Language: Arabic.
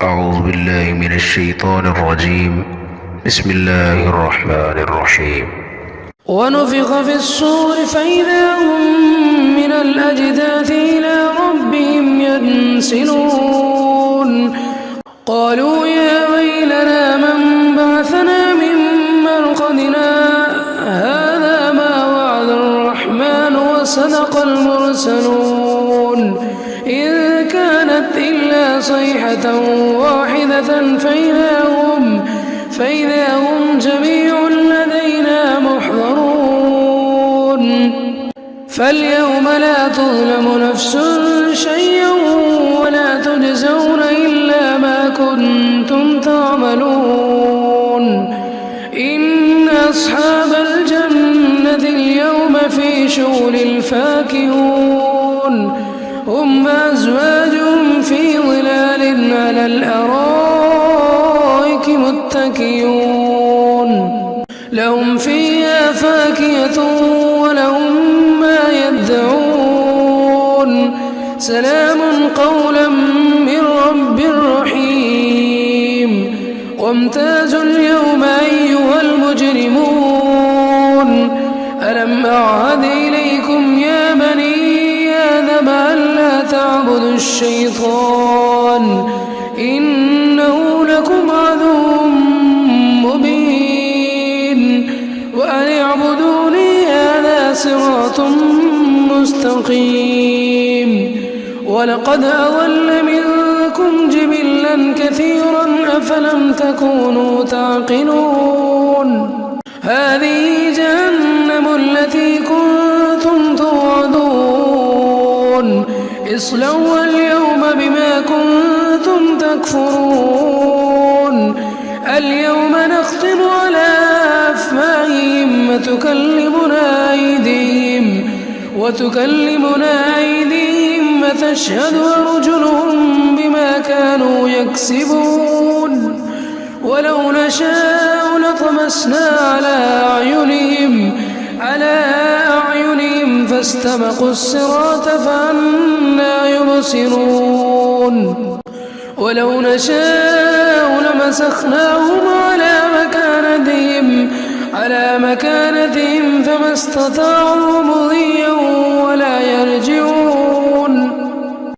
أعوذ بالله من الشيطان الرجيم. بسم الله الرحمن الرحيم. ونفخ في الصور فإذا هم من الأجداث إلى ربهم ينسلون قالوا يا ويلنا من بعثنا من مرقدنا هذا ما وعد الرحمن وصدق المرسلون إن كانت إلا صيحة واحدة فإذا هم جميع لدينا محضرون فاليوم لا تظلم نفس شيئا ولا تجزون إلا ما كنتم تعملون إن أصحاب الجنة اليوم في شغل فاكهون هم وأزواجهم في ظلال على الأرائك متكئون لهم فيها فاكهة ولهم ما يدعون سلام قولا من رب رحيم وامتازوا اليوم أيها المجرمون ألم أعهد إليكم يا بني آدم ألا تعبدوا الشيطان إنه لكم عدو مبين وأن اعبدوني هذا صراط مستقيم ولقد أضل منكم جبلا كثيرا أفلم تكونوا تعقلون هذه جهنم التي كنتم توعدون اصلوها اليوم بما كنتم تكفرون اليوم نختم على أفواههم وتكلمنا أيديهم وتشهد أرجلهم بما كانوا يكسبون ولو نشاء لطمسنا على أعينهم فاستبقوا الصراط فأنى يبصرون ولو نشاء لمسخناهم على مكانتهم فما استطاعوا مضيا ولا يرجعون